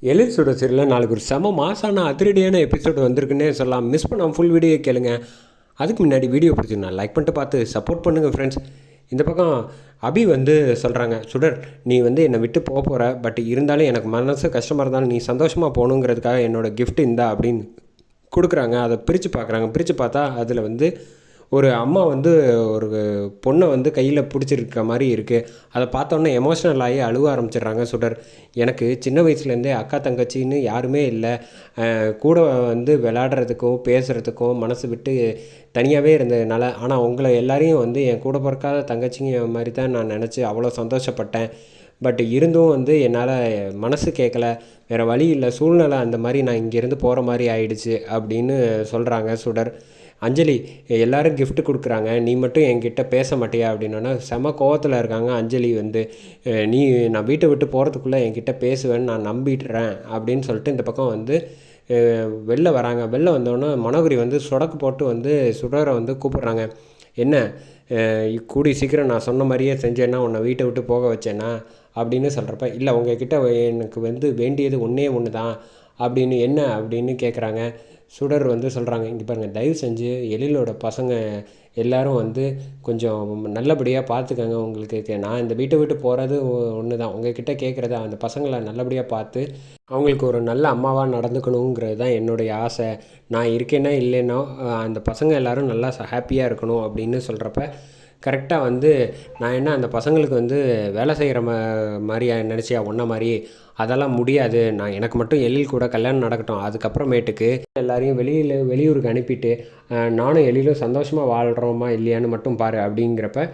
எழில் சுட சீரியலில் நாளைக்கு ஒரு செம மாசான அதிரடியான எபிசோடு வந்திருக்குன்னே சொல்லலாம். மிஸ் பண்ணாமல் ஃபுல் வீடியோ கேளுங்க. அதுக்கு முன்னாடி வீடியோ பிடிச்சிருந்தா லைக் பண்ணிட்டு பார்த்து சப்போர்ட் பண்ணுங்கள் ஃப்ரெண்ட்ஸ். இந்த பக்கம் அபி வந்து சொல்கிறாங்க, சுடர் நீ வந்து என்னை விட்டு போக போகிற, பட் இருந்தாலும் எனக்கு மனசு கஷ்டமாக இருந்தாலும் நீ சந்தோஷமாக போகணுங்கிறதுக்காக என்னோடய கிஃப்ட் இந்தா அப்படின்னு கொடுக்குறாங்க. அதை பிரித்து பார்க்குறாங்க. பிரித்து பார்த்தா அதில் வந்து ஒரு அம்மா வந்து ஒரு பொண்ணை வந்து கையில் பிடிச்சிருக்க மாதிரி இருக்குது. அதை பார்த்தோன்னே எமோஷ்னல் ஆகி அழுவ ஆரம்பிச்சிடுறாங்க சுடர். எனக்கு சின்ன வயசுலேருந்தே அக்கா தங்கச்சின்னு யாருமே இல்லை, கூட வந்து விளையாடுறதுக்கும் பேசுகிறதுக்கும் மனசு விட்டு தனியாகவே இருந்ததுனால, ஆனால் உங்களை எல்லாரையும் வந்து என் கூட பிறக்காத தங்கச்சிங்க மாதிரி தான் நான் நினச்சி அவ்வளோ சந்தோஷப்பட்டேன். பட் இருந்தும் வந்து என்னால் மனசு கேட்கல, வேறு வழி இல்லை, சூழ்நிலை அந்த மாதிரி நான் இங்கேருந்து போகிற மாதிரி ஆயிடுச்சு அப்படின்னு சொல்கிறாங்க சுடர். அஞ்சலி எல்லோரும் கிஃப்ட் கொடுக்குறாங்க, நீ மட்டும் என்கிட்ட பேச மாட்டியா அப்படின்னா செம கோவத்தில் இருக்காங்க அஞ்சலி வந்து. நீ நான் வீட்டை விட்டு போகிறதுக்குள்ளே என்கிட்ட பேசுவேன்னு நான் நம்பிடுறேன் அப்படின்னு சொல்லிட்டு இந்த பக்கம் வந்து வெளில வராங்க. வெளில வந்தோடனே மனோகரி வந்து சொடக்கு போட்டு வந்து சுடரை வந்து கூப்பிட்றாங்க. என்ன கூடி சீக்கிரம் நான் சொன்ன மாதிரியே செஞ்சேன்னா உன்னை வீட்டை விட்டு போக வச்சேன்னா அப்படின்னு சொல்கிறப்ப, இல்லை உங்ககிட்ட எனக்கு வந்து வேண்டியது ஒன்றே ஒன்று தான் அப்படின்னு, என்ன அப்படின்னு கேட்குறாங்க. சுடர் வந்து சொல்கிறாங்க, இங்கே பாருங்கள், தயவு செஞ்சு எழிலோட பசங்க எல்லோரும் வந்து கொஞ்சம் நல்லபடியாக பார்த்துக்கங்க. உங்களுக்கு நான் இந்த வீட்டை விட்டு போகிறது ஒன்று தான், உங்கள்கிட்ட கேட்குறது அந்த பசங்களை நல்லபடியாக பார்த்து அவங்களுக்கு ஒரு நல்ல அம்மாவாக நடந்துக்கணுங்கிறது தான் என்னுடைய ஆசை. நான் இருக்கேன்னா இல்லைன்னா அந்த பசங்க எல்லோரும் நல்லா ஹாப்பியாக இருக்கணும் அப்படின்னு சொல்கிறப்ப, கரெக்டாக வந்து நான் என்ன அந்த பசங்களுக்கு வந்து வேலை செய்கிற மாதிரியா நினச்சியா ஒன்றை மாதிரி, அதெல்லாம் முடியாது. நான் எனக்கு மட்டும் எழில் கூட கல்யாணம் நடக்கட்டும், அதுக்கப்புறமேட்டுக்கு எல்லாரையும் வெளியூருக்கு அனுப்பிட்டு நானும் எழிலும் சந்தோஷமாக வாழ்கிறோமா இல்லையான்னு மட்டும் பாரு அப்படிங்கிறப்ப,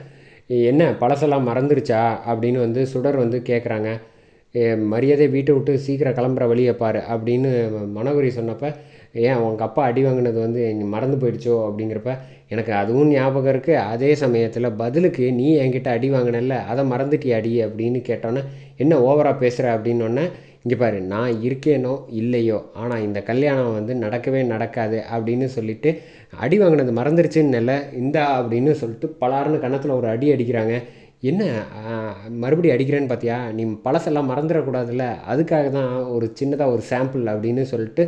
என்ன பழசெல்லாம் மறந்துருச்சா அப்படின்னு வந்து சுடர் வந்து கேட்குறாங்க. மரியாதை வீட்டை விட்டு சீக்கிரம் கிளம்புற வழியை பாரு அப்படின்னு மனோகரி சொன்னப்போ, ஏன் உங்கள் அப்பா அடி வாங்கினது வந்து மறந்து போயிடுச்சோ அப்படிங்கிறப்ப, எனக்கு அதுவும் ஞாபகம் இருக்குது, அதே சமயத்தில் பதிலுக்கு நீ என்கிட்ட அடி வாங்கினல்ல அதை மறந்துட்டி அடி அப்படின்னு கேட்டோன்னே, என்ன ஓவராக பேசுகிற அப்படின்னோடனே, இங்கே பாரு நான் இருக்கேனோ இல்லையோ ஆனால் இந்த கல்யாணம் வந்து நடக்கவே நடக்காது அப்படின்னு சொல்லிவிட்டு, அடி வாங்கினது மறந்துருச்சுன்னு இல்லை இந்தா அப்படின்னு சொல்லிட்டு பலாருன்னு கன்னத்தில் ஒரு அடி அடிக்கிறாங்க. என்ன மறுபடியும் அடிக்கிறேன்னு பார்த்தியா, நீ பழசெல்லாம் மறந்துடக்கூடாதுல்ல, அதுக்காக தான் ஒரு சின்னதாக ஒரு சாம்பிள் அப்படின்னு சொல்லிட்டு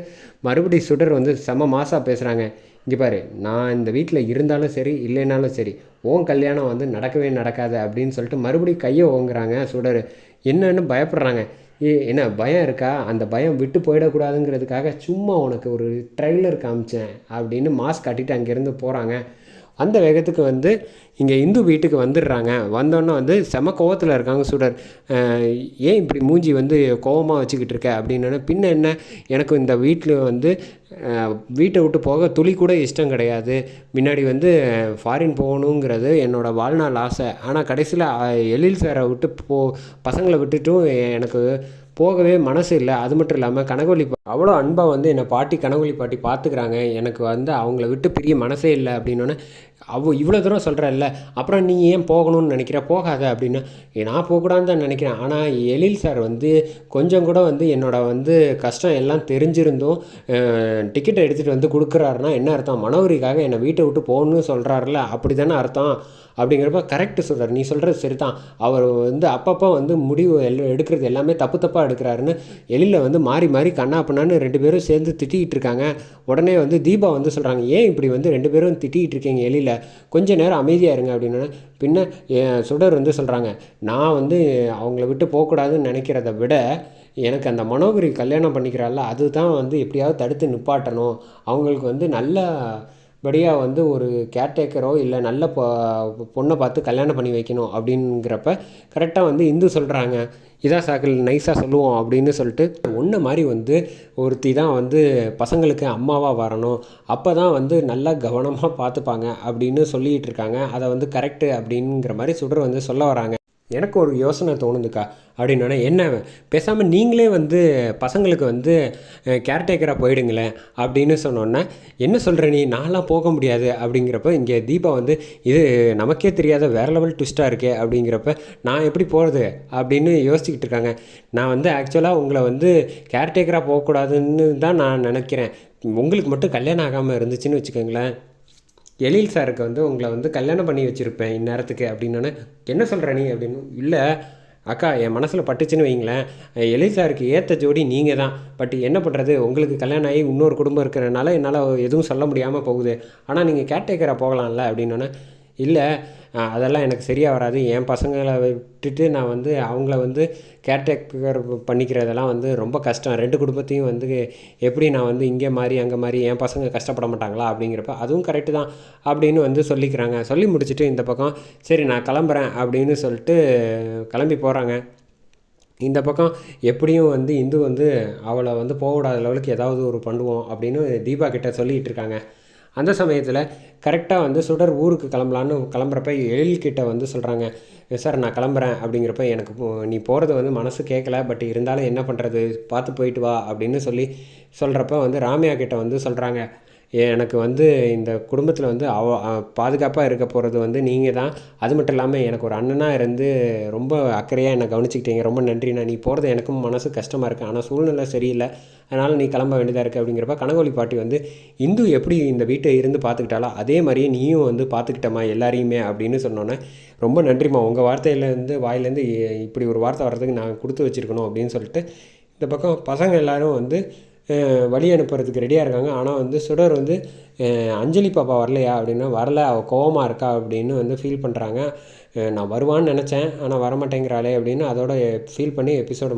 மறுபடியும் சுடர் வந்து செம மாசாக பேசுகிறாங்க. இங்கே பாரு, நான் இந்த வீட்டில் இருந்தாலும் சரி இல்லைனாலும் சரி உன் கல்யாணம் வந்து நடக்கவே நடக்காது அப்படின்னு சொல்லிட்டு மறுபடியும் கையை ஓங்குறாங்க சுடர். என்னன்னு பயப்படுறாங்க. என்ன பயம் இருக்கா, அந்த பயம் விட்டு போயிடக்கூடாதுங்கிறதுக்காக சும்மா உனக்கு ஒரு ட்ரெய்லர் காமிச்சேன் அப்படின்னு மாஸ்க் கட்டிட்டு அங்கேருந்து போகிறாங்க. அந்த வேகத்துக்கு வந்து இங்கே இந்து வீட்டுக்கு வந்துடுறாங்க. வந்தோன்னே வந்து செம கோவத்தில் இருக்காங்க சுடர். ஏன் இப்படி மூஞ்சி வந்து கோவமாக வச்சுக்கிட்டு இருக்க அப்படின்னா, பின்ன என்ன, எனக்கு இந்த வீட்டில் வந்து வீட்டை விட்டு போக துளி கூட இஷ்டம் கிடையாது. முன்னாடி வந்து ஃபாரின் போகணுங்கிறது என்னோடய வாழ்நாள் ஆசை. ஆனால் கடைசியில் எழில் சாரை விட்டு பசங்களை விட்டுட்டும் எனக்கு போகவே மனசு இல்லை. அது மட்டும் இல்லாமல் கனகவள்ளி அவ்வளோ அன்பாக வந்து என்னை கனகவள்ளி பாட்டி பார்த்துக்கிறாங்க, எனக்கு வந்து அவங்கள விட்டு பிரிய மனசே இல்லை அப்படின்னோடனே, இவ்வளோ தூரம் சொல்கிறல்ல, அப்புறம் நீ ஏன் போகணும்னு நினைக்கிற, போகாத அப்படின்னா, நான் போகக்கூடாதுன்னு தான் நினைக்கிறேன். ஆனால் எழில் சார் வந்து கொஞ்சம் கூட வந்து என்னோடய வந்து கஷ்டம் எல்லாம் தெரிஞ்சிருந்தும் டிக்கெட்டை எடுத்துகிட்டு வந்து கொடுக்குறாருன்னா என்ன அர்த்தம், மனோகரிக்காக என்னை வீட்டை விட்டு போகணுன்னு சொல்கிறாருல, அப்படி தானே அர்த்தம் அப்படிங்கிறப்ப, கரெக்டு சொல்கிறார், நீ சொல்கிறது சரி தான், அவர் வந்து அப்பப்போ வந்து முடிவு எடுக்கிறது எல்லாமே தப்பு தப்பாக எடுக்கிறாருன்னு எழில வந்து மாறி மாறி கண்ணா பண்ணான்னு ரெண்டு பேரும் சேர்ந்து திட்டிகிட்டு இருக்காங்க. உடனே வந்து தீபா வந்து சொல்கிறாங்க, ஏன் இப்படி வந்து ரெண்டு பேரும் திட்டிகிட்டு இருக்கீங்க எழில, கொஞ்சம் நேரம் அமைதியாக இருங்க அப்படின்னா, பின்ன சுடர் வந்து சொல்கிறாங்க, நான் வந்து அவங்கள விட்டு போகக்கூடாதுன்னு நினைக்கிறத விட எனக்கு அந்த மனோகரி கல்யாணம் பண்ணிக்கிறாள்ல அதுதான் வந்து எப்படியாவது தடுத்து நிப்பாட்டணும், அவங்களுக்கு வந்து நல்ல படியாக வந்து ஒரு கேர்டேக்கரோ இல்லை நல்ல பொண்ணை பார்த்து கல்யாணம் பண்ணி வைக்கணும் அப்படிங்கிறப்ப கரெக்டாக வந்து இந்து சொல்கிறாங்க, இதா சாக்கில் நைஸாக சொல்லுவோம் அப்படின்னு சொல்லிட்டு, ஒன்றை மாதிரி வந்து ஒருத்தி தான் வந்து பசங்களுக்கு அம்மாவாக வரணும், அப்போ தான் வந்து நல்லா கவனமாக பார்த்துப்பாங்க அப்படின்னு சொல்லிகிட்டு இருக்காங்க. அதை வந்து கரெக்டு அப்படிங்கிற மாதிரி சுடர் வந்து சொல்ல வராங்க. எனக்கு ஒரு யோசனை தோணுதுக்கா அப்படின்னோடனே, என்ன பேசாமல் நீங்களே வந்து பசங்களுக்கு வந்து கேர்டேக்கராக போயிடுங்களேன் அப்படின்னு சொன்னோன்னே, என்ன சொல்கிற நீ, நான்லாம் போக முடியாது அப்படிங்கிறப்ப இங்கே தீபா வந்து, இது நமக்கே தெரியாத வேறு லெவல் ட்விஸ்ட்டாக இருக்கே அப்படிங்கிறப்ப, நான் எப்படி போகிறது அப்படின்னு யோசிச்சுக்கிட்டு இருக்காங்க. நான் வந்து ஆக்சுவலாக உங்களை வந்து கேர்டேக்கராக போகக்கூடாதுன்னு தான் நான் நினைக்கிறேன். உங்களுக்கு மட்டும் கல்யாணம் ஆகாமல் இருந்துச்சுன்னு வச்சுக்கோங்களேன், எழில் சாருக்கு வந்து உங்களை வந்து கல்யாணம் பண்ணி வச்சுருப்பேன் இந்நேரத்துக்கு அப்படின்னோடனே, என்ன சொல்கிற நீ அப்படின்னு, இல்லை அக்கா என் மனசில் பட்டுச்சுன்னு வைங்களேன், எழில் ஏற்ற ஜோடி நீங்கள் தான். பட் என்ன பண்ணுறது, உங்களுக்கு கல்யாணம் ஆகி இன்னொரு குடும்பம் இருக்கிறனால என்னால் எதுவும் சொல்ல முடியாமல் போகுது. ஆனால் நீங்கள் கேர்டேக்கராக போகலாம்ல அப்படின்னோன்னே, இல்லை அதெல்லாம் எனக்கு சரியாக வராது. என் பசங்களை விட்டுட்டு நான் வந்து அவங்கள வந்து கேர்டேக்கர் பண்ணிக்கிறதெல்லாம் வந்து ரொம்ப கஷ்டம். 2 குடும்பத்தையும் வந்து எப்படி நான் வந்து இங்கே மாறி அங்கே மாறி என் பசங்க கஷ்டப்பட மாட்டாங்களா அப்படிங்கிறப்ப, அதுவும் கரெக்டு தான் அப்படின்னு வந்து சொல்லிக்கிறாங்க. சொல்லி முடிச்சுட்டு இந்த பக்கம் சரி நான் கிளம்புறேன் அப்படின்னு சொல்லிட்டு கிளம்பி போகிறாங்க. இந்த பக்கம் எப்படியும் வந்து இந்து வந்து அவளை வந்து போகக்கூடாத லெவலுக்கு ஏதாவது ஒரு பண்ணுவோம் அப்படின்னு தீபா கிட்ட சொல்லிகிட்டு இருக்காங்க. அந்த சமயத்தில் கரெக்டாக வந்து சுடர் ஊருக்கு கிளம்பலான்னு கிளம்புறப்ப எழில்கிட்ட வந்து சொல்கிறாங்க, சார் நான் கிளம்புறேன் அப்படிங்கிறப்ப எனக்கு நீ போகிறது வந்து மனசு கேட்கல, பட் இருந்தாலும் என்ன பண்ணுறது, பார்த்து போயிட்டு வா அப்படின்னு சொல்கிறப்ப வந்து ராமையா கிட்ட வந்து சொல்கிறாங்க, எனக்கு வந்து இந்த குடும்பத்தில் வந்து பாதுகாப்பாக இருக்க போகிறது வந்து நீங்கள் தான். அது மட்டும் இல்லாமல் எனக்கு ஒரு அண்ணனாக இருந்து ரொம்ப அக்கறையாக என்னை கவனிச்சிக்கிட்டீங்க, ரொம்ப நன்றிண்ணா. நீ போகிறது எனக்கும் மனசு கஷ்டமாக இருக்குது, ஆனால் சூழ்நிலை சரியில்லை, அதனால் நீ கிளம்ப வேண்டியதாக இருக்குது அப்படிங்கிறப்ப கனகவழி பாட்டி வந்து இந்து எப்படி இந்த வீட்டை இருந்து பார்த்துக்கிட்டாலோ அதே மாதிரியே நீயும் வந்து பார்த்துக்கிட்டம்மா எல்லாரையுமே அப்படின்னு சொன்னோன்னே, ரொம்ப நன்றிம்மா, உங்கள் வாயிலேருந்து இப்படி ஒரு வார்த்தை வர்றதுக்கு நான் கொடுத்து வச்சுருக்கணும் அப்படின்னு சொல்லிட்டு இந்த பக்கம் பசங்க எல்லோரும் வந்து வழி அனுப்புறதுக்கு ரெடியாக இருக்காங்க. ஆனால் வந்து சுடர் வந்து அஞ்சலி பாப்பா வரலையா அப்படின்னா, வரல, அவள் கோவமாக இருக்கா அப்படின்னு வந்து ஃபீல் பண்ணுறாங்க. நான் வருவான்னு நினச்சேன், ஆனால் வரமாட்டேங்கிறாளே அப்படின்னு அதோட ஃபீல் பண்ணி எபிசோட